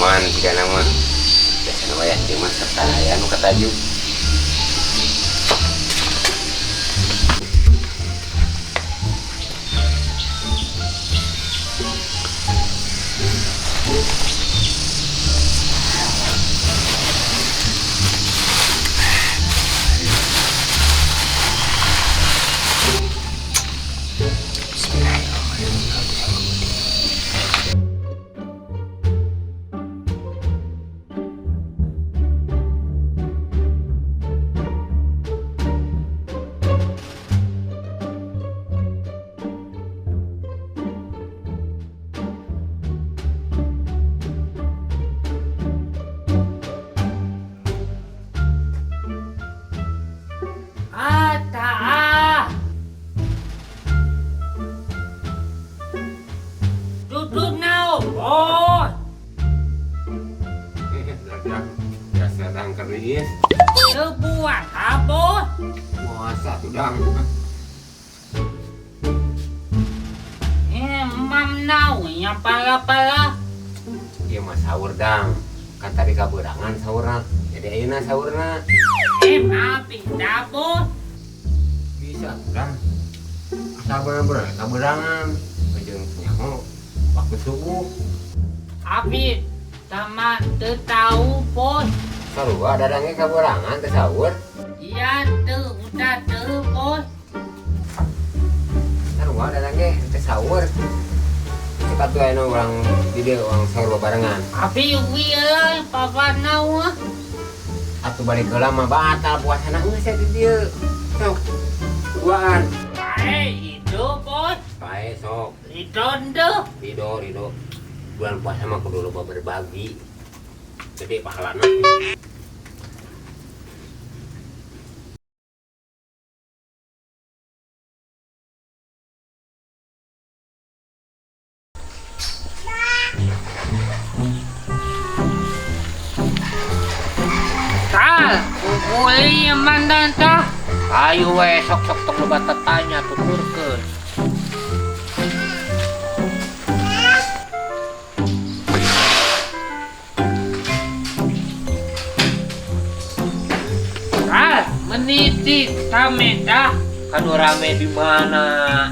aman jika nama biasanya wayah cuma serta anu katajuk. Biasa dang keris. Buat apa? Puasa tuh dang. Mam nau nya pala-pala. Iya mah sahur dang. Kan tadi kaberangan sahurna. Jadi ayeuna sahurna. Api dapur. Bisa dang. Asal bener-bener kaberangan. Jeung nyaho waktu subuh. Api sama tahu pos. Sarua dadangnya kaberangan teh sahur. Iya tuh udah tuh pos. Sarua dadangnya teh sahur. Kita tuh anu orang di dia orang sahur barengan. Api euy papa nau. Atuh balik heula mah batal puasana geus di dieu. Sok. Duaan. Bae itu pos. Bae sok. Rido. Rido. Bulan puasa mah kudu loba berbagi. Gede pahalana. Tal, pukuli yang mandan tah. Ayo we sok tok loba tetanya tuturkeun. Meniti rame dah. Kanu rame di mana?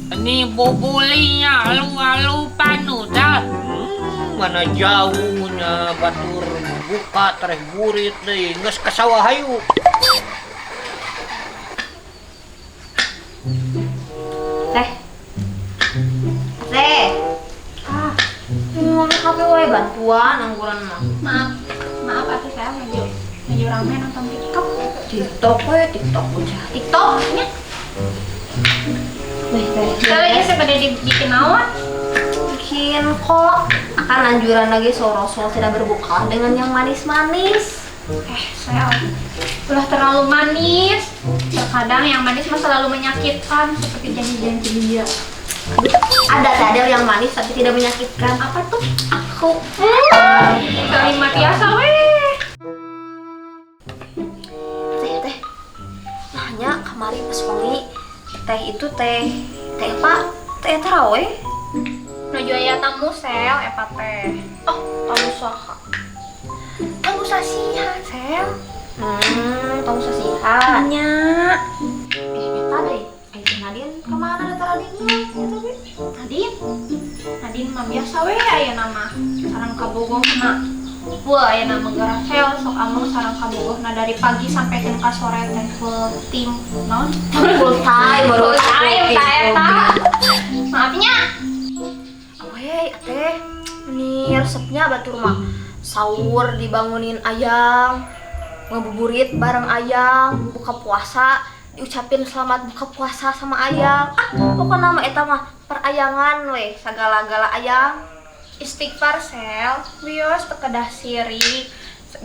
Ini bubulinya alu-alu panu dah. Mana jauhnya batur buka tereh burit deh. Nges ke sawah hayu. Teh. Ngomong HP wae bantuan angguran mah. Maaf atuh saya maju rame nonton TikTok bocah. TikToknya. Kalian sepada dibikin awak? Bikin kok. Akan anjuran lagi Rasul tidak berbuka dengan yang manis-manis. Saya udah terlalu manis. Terkadang yang manis mah selalu menyakitkan seperti janji-janji dia. Ada yang manis tapi tidak menyakitkan. Apa tuh? Aku. Kalimat biasa weh. Teh. Nanya kemarin pas wangi. Teh itu teh apa? Teh taraweh. Nuju aya tamu sel eta teh. Oh, tamu saha? Tamu sasihan sel. Tamu sasihan. Nya. Eta deh. Nadine kemana ada Nadine? Nadine mah biasa we aya nama sareng kabogohna. Wah aya nama garasel sok ameng sareng kabogohna dari pagi sampai ke sore teh full tim non full time eta. Maafnya. Weh teh ini resepnya batur mah sahur dibangunin ayam, ngabuburit bareng ayam, buka puasa diucapin selamat buka puasa sama ayam. Pokoknya nama eta mah perayangan weh sagala-gala ayam. Istighfar sel wios tekedah sirik.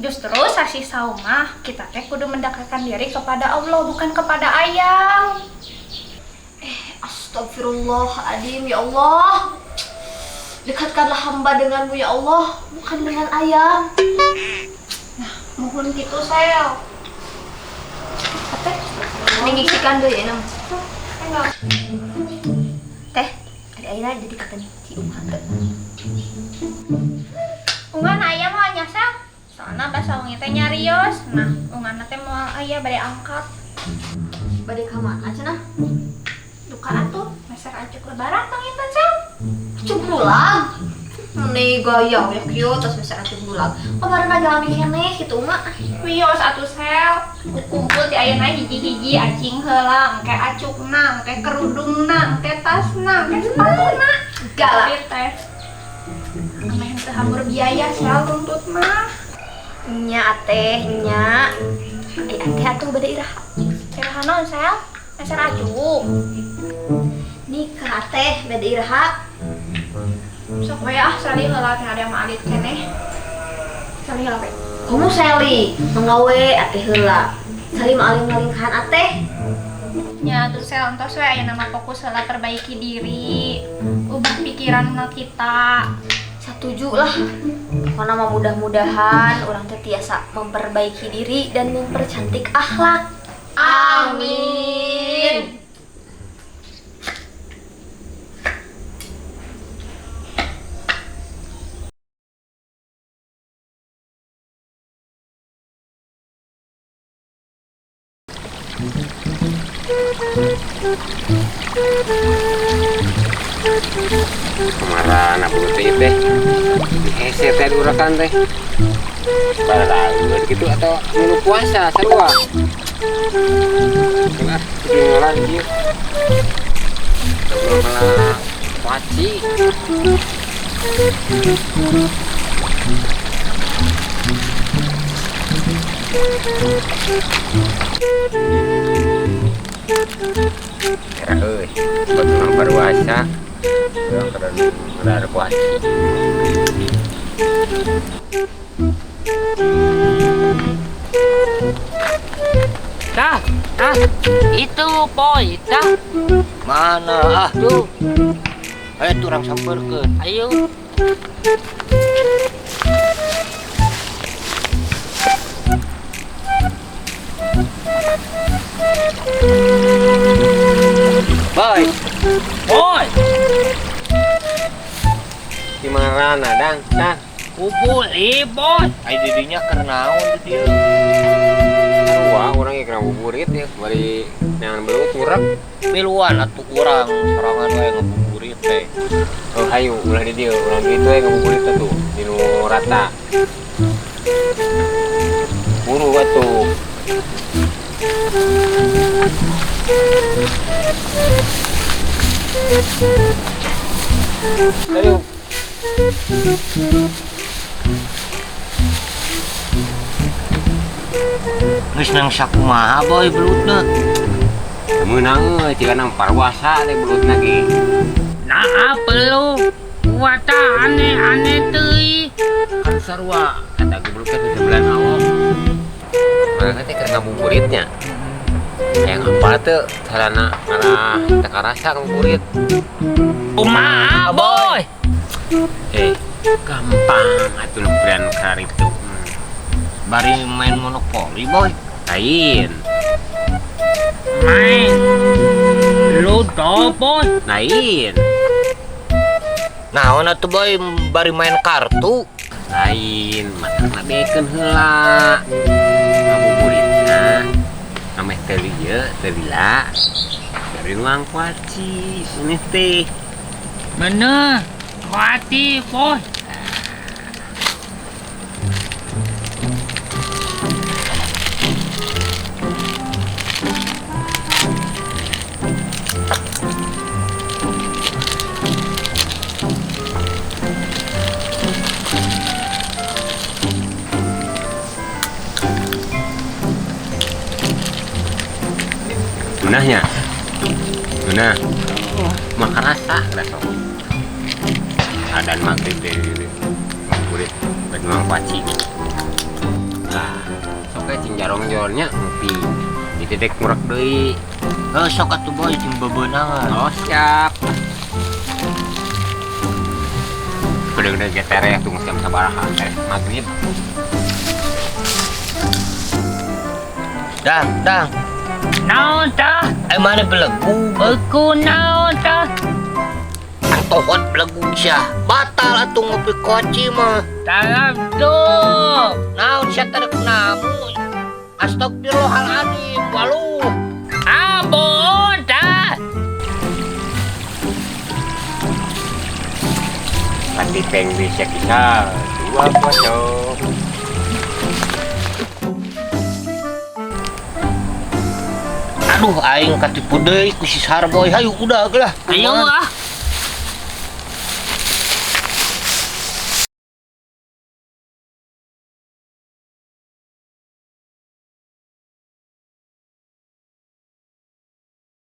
Justru sasi saumah kita teh kudu mendekatkan diri kepada Allah bukan kepada ayam. Astagfirullahaladzim ya Allah. Dekatkanlah hamba denganmu ya Allah bukan dengan ayam. Nah mohon gitu sel. Teh, mengiksikan deh ya nam. Teh, ada airnya jadi kata nih si Umar. Ungan aya mah nyasar. Soalna basa wangi teh nyarios. Nah, ungan teh moal aya bade angkat. Bade ka mana cenah? Duka atuh, meser acuk lebaran tong inten sel. Acuk bulag. Nih gaya ya kieu tos meser acuk bulag. Kemarin lagi lami keneh kitu mah. Wios atuh sel. Kumpul di ayeuna hiji-hiji acing heula, engke acukna, engke kerudungna, engke tasna, engke sepatuna. Galak teh. Ameh teu hambur biaya sel tuntut mah. Nya teh nya. Ai ate atuh bade iraha. Iraha naon sel? Meser acuk. Nikah teh bade iraha. Sok we ah sali heula teh ada mah alit keneh. Sali heula we. Komo Sally, menggawe ateh heula. Sali mah alim-alimkan ateh. Nya tuh sel entos we aya nama fokus heula perbaiki diri. Ubah pikiran kita. Setuju lah. Pokoknya mah mudah-mudahan orang teh tiasa memperbaiki diri dan mempercantik akhlak. Amin. Kemarin abu teh diheset teh durakan teh. Padahal gitu atau mulu puasa sarua. Kenapa jualan dia? Malah waci. Kira buat orang berpuasa, orang kada puasa. Itu poy, mana tuh? Ayo turang samperkeun. Ayo. Boy, gimana dang? Nah, Kupul boy. Ai didinya keur naon dieu? sarua orang yang kena buburit ya, bari yang belut murah. Miluan atuh urang sorangan wae ngabuburit teh. Oh hayu, ulah di dia, orang gitu ya ngabuburit tuh, di nu rata. Buru atuh. Ayo. Geus nang sakumaha boy belutna? Menang jika nang parwasa deh belut lagi. Nah perlu wata aneh-aneh teuy. Kan sarua kata gebluk teh sebelah awak. Mana teh keur ngabuburitnya. Yang apa teh sarana ngarah teka rasa ngabuburit. Kumaha boy? Gampang atuh lempiran kari itu. Bari main monopoli boy. Lain. Main ludo boy. Lain. Naon atuh boy bari main kartu? Lain. Matangna bekeun heula. Ngabuburitna ameh teh ieu teh lila. Dari ruang kuaci ini teh. Bener. Kuati boy. Gunahnya. Gunah. Makan rasa rasa. Adan maghrib dari kulit bernuang paci. Nah, soke cing jarong-jorongnya ngopi. Didedek murak deui. Sok atuh boy jeung bebeunangan. Oh, siap. Gede-gede geter ya tunggu jam sabaraha teh maghrib. Dang. Naon tah? Mana belegu? Aku naon tah? tohon belagu sia. Batal atuh ngopi koci mah. Dalam tuh. Naon sia teh namu. Astagfirullahaladzim, walu. Abon dah. Pati peng bisa kisah 2-0. Aduh, aing katipu deui ku si Sarboy. Hayu udah lah. Ayo ah.